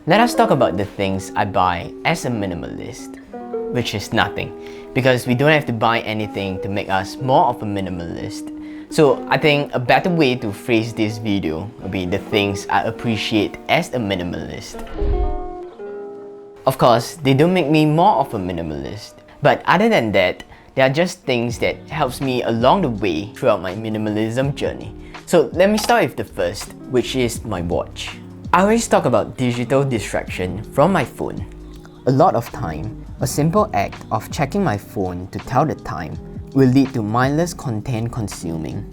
Let us talk about the things I buy as a minimalist, which is nothing, because we don't have to buy anything to make us more of a minimalist. So I think a better way to phrase this video would be the things I appreciate as a minimalist. Of course, they don't make me more of a minimalist, but other than that, they are just things that helps me along the way throughout my minimalism journey. So let me start with the first, which is my watch. I always talk about digital distraction from my phone. A lot of time, a simple act of checking my phone to tell the time will lead to mindless content consuming.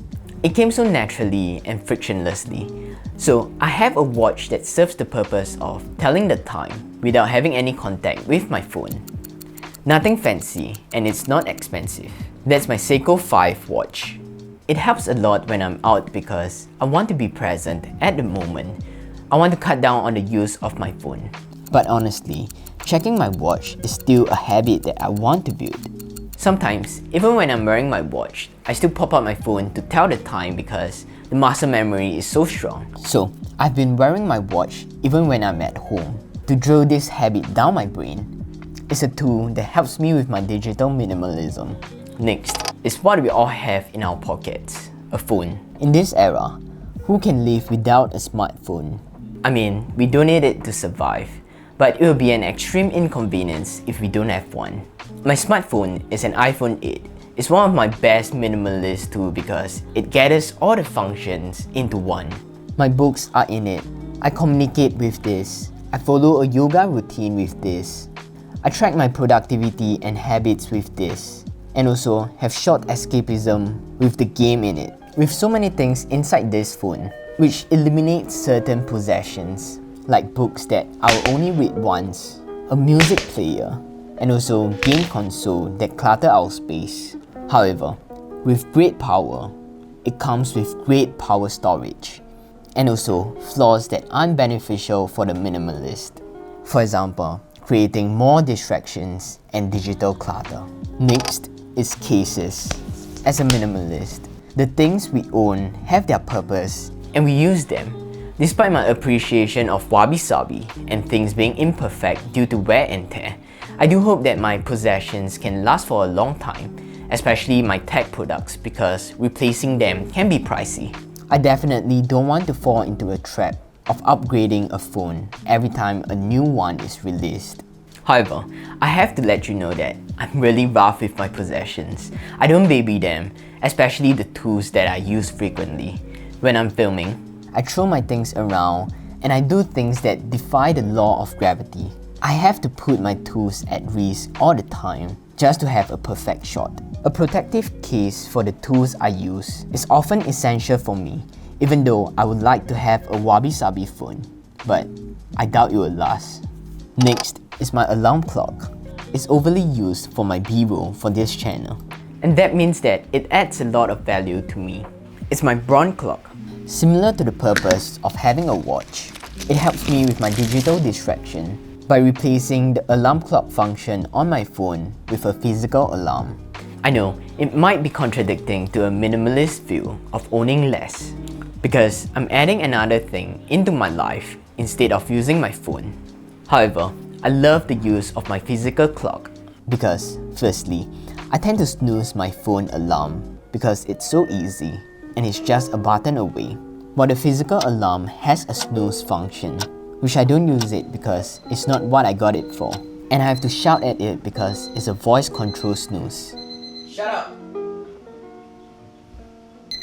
It came so naturally and frictionlessly. So I have a watch that serves the purpose of telling the time without having any contact with my phone. Nothing fancy, and it's not expensive. That's my Seiko 5 watch. It helps a lot when I'm out because I want to be present at the moment. I want to cut down on the use of my phone. But honestly, checking my watch is still a habit that I want to build. Sometimes, even when I'm wearing my watch, I still pop out my phone to tell the time because the muscle memory is so strong. So, I've been wearing my watch even when I'm at home to drill this habit down my brain. It's a tool that helps me with my digital minimalism. Next is what we all have in our pockets, a phone. In this era, who can live without a smartphone? I mean, we don't need it to survive, but it will be an extreme inconvenience if we don't have one. My smartphone is an iPhone 8. It's one of my best minimalist tools because it gathers all the functions into one. My books are in it. I communicate with this. I follow a yoga routine with this. I track my productivity and habits with this. And also have short escapism with the game in it. With so many things inside this phone, which eliminates certain possessions, like books that I'll only read once, a music player, and also game console that clutter our space. However, with great power, it comes with great power storage, and also flaws that aren't beneficial for the minimalist. For example, creating more distractions and digital clutter. Next is cases. As a minimalist, the things we own have their purpose and we use them. Despite my appreciation of wabi-sabi and things being imperfect due to wear and tear, I do hope that my possessions can last for a long time, especially my tech products because replacing them can be pricey. I definitely don't want to fall into a trap of upgrading a phone every time a new one is released. However, I have to let you know that I'm really rough with my possessions. I don't baby them, especially the tools that I use frequently. When I'm filming, I throw my things around and I do things that defy the law of gravity. I have to put my tools at risk all the time just to have a perfect shot. A protective case for the tools I use is often essential for me, even though I would like to have a wabi-sabi phone, but I doubt it will last. Next is my alarm clock. It's overly used for my B-roll for this channel, and that means that it adds a lot of value to me. It's my bronze clock. Similar to the purpose of having a watch, it helps me with my digital distraction by replacing the alarm clock function on my phone with a physical alarm. I know, it might be contradicting to a minimalist view of owning less, because I'm adding another thing into my life instead of using my phone. However, I love the use of my physical clock because, firstly, I tend to snooze my phone alarm because it's so easy and it's just a button away, while the physical alarm has a snooze function, which I don't use it because it's not what I got it for, and I have to shout at it because it's a voice control snooze. Shut up!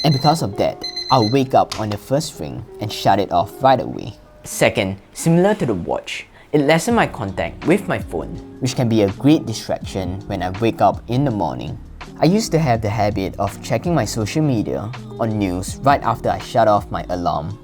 And because of that, I'll wake up on the first ring and shut it off right away. Second, similar to the watch, it lessens my contact with my phone, which can be a great distraction when I wake up in the morning. I used to have the habit of checking my social media or news right after I shut off my alarm.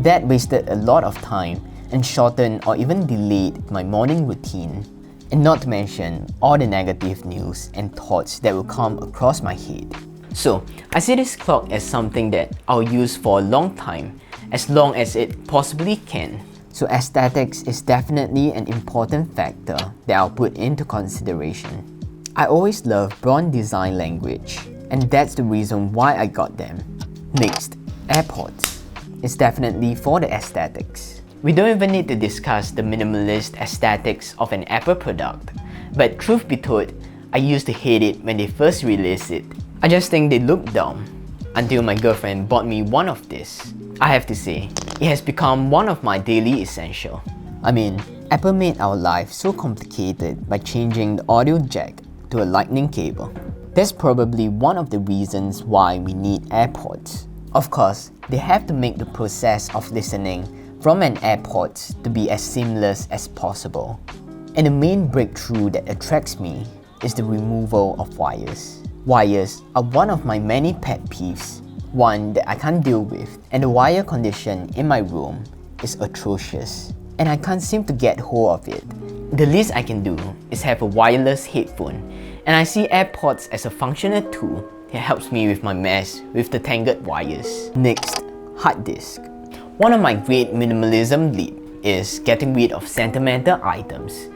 That wasted a lot of time and shortened or even delayed my morning routine. And not to mention all the negative news and thoughts that will come across my head. So, I see this clock as something that I'll use for a long time, as long as it possibly can. So aesthetics is definitely an important factor that I'll put into consideration. I always loved bronze design language, and that's the reason why I got them. Next, AirPods. It's definitely for the aesthetics. We don't even need to discuss the minimalist aesthetics of an Apple product, but truth be told, I used to hate it when they first released it. I just think they look dumb, until my girlfriend bought me one of this. I have to say, it has become one of my daily essentials. I mean, Apple made our life so complicated by changing the audio jack to a lightning cable. That's probably one of the reasons why we need AirPods. Of course, they have to make the process of listening from an AirPods to be as seamless as possible. And the main breakthrough that attracts me is the removal of wires. Wires are one of my many pet peeves, one that I can't deal with, and the wire condition in my room is atrocious, and I can't seem to get hold of it. The least I can do is have a wireless headphone, and I see AirPods as a functional tool that helps me with my mess with the tangled wires. Next, hard disk. One of my great minimalism leap is getting rid of sentimental items.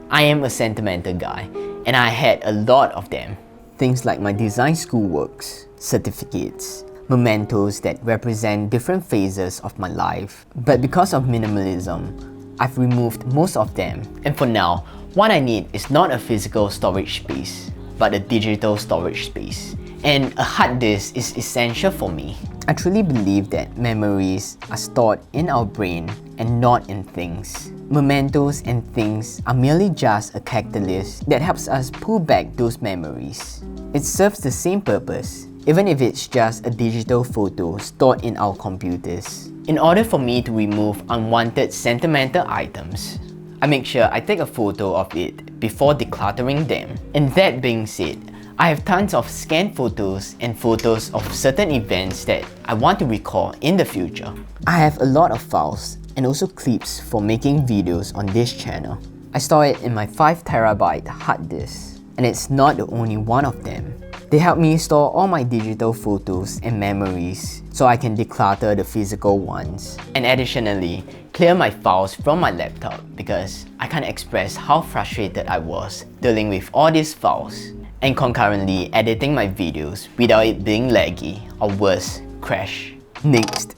I am a sentimental guy, and I had a lot of them. Things like my design schoolworks, certificates, mementos that represent different phases of my life. But because of minimalism, I've removed most of them, and for now, what I need is not a physical storage space, but a digital storage space. And a hard disk is essential for me. I truly believe that memories are stored in our brain and not in things. Mementos and things are merely just a catalyst that helps us pull back those memories. It serves the same purpose, even if it's just a digital photo stored in our computers. In order for me to remove unwanted sentimental items, I make sure I take a photo of it before decluttering them. And that being said, I have tons of scanned photos and photos of certain events that I want to recall in the future. I have a lot of files and also clips for making videos on this channel. I store it in my 5TB hard disk, and it's not the only one of them. They help me store all my digital photos and memories so I can declutter the physical ones. And additionally, clear my files from my laptop because I can't express how frustrated I was dealing with all these files and concurrently editing my videos without it being laggy or worse, crash. Next,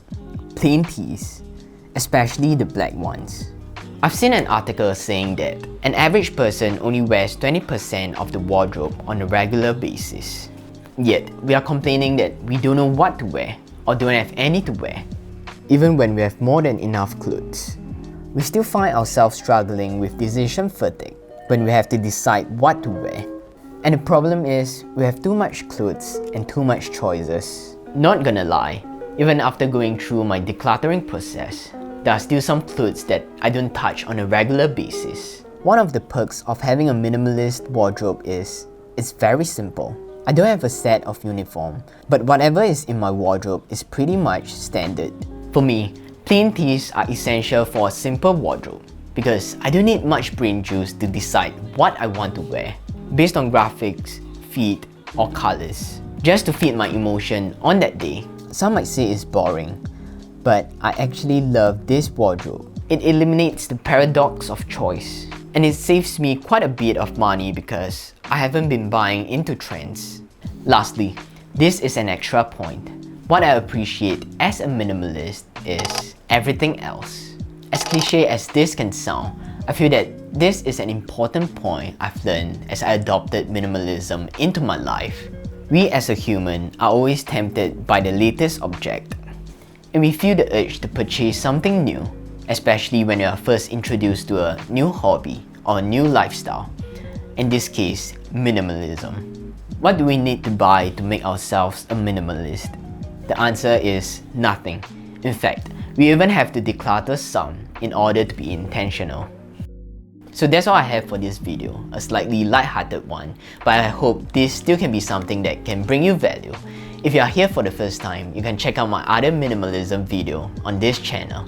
plain tees, especially the black ones. I've seen an article saying that an average person only wears 20% of the wardrobe on a regular basis. Yet, we are complaining that we don't know what to wear or don't have any to wear. Even when we have more than enough clothes, we still find ourselves struggling with decision fatigue when we have to decide what to wear. And the problem is, we have too much clothes and too much choices. Not gonna lie, even after going through my decluttering process, there are still some clothes that I don't touch on a regular basis. One of the perks of having a minimalist wardrobe is, it's very simple. I don't have a set of uniform, but whatever is in my wardrobe is pretty much standard. For me, plain tees are essential for a simple wardrobe because I don't need much brain juice to decide what I want to wear based on graphics, fit, or colors, just to fit my emotion on that day. Some might say it's boring, but I actually love this wardrobe. It eliminates the paradox of choice, and it saves me quite a bit of money because I haven't been buying into trends. Lastly, this is an extra point. What I appreciate as a minimalist is everything else. As cliche as this can sound, I feel that this is an important point I've learned as I adopted minimalism into my life. We as a human are always tempted by the latest object, and we feel the urge to purchase something new, especially when you are first introduced to a new hobby or a new lifestyle. In this case, minimalism. What do we need to buy to make ourselves a minimalist? The answer is nothing. In fact, we even have to declutter some in order to be intentional. So that's all I have for this video, a slightly light-hearted one, but I hope this still can be something that can bring you value. If you are here for the first time, you can check out my other minimalism video on this channel.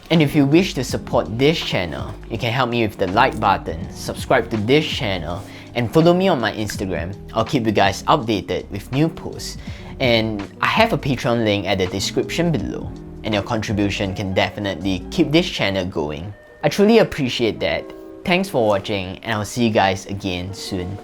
And if you wish to support this channel, you can help me with the like button, subscribe to this channel, and follow me on my Instagram. I'll keep you guys updated with new posts. And I have a Patreon link at the description below, and your contribution can definitely keep this channel going. I truly appreciate that. Thanks for watching, and I'll see you guys again soon.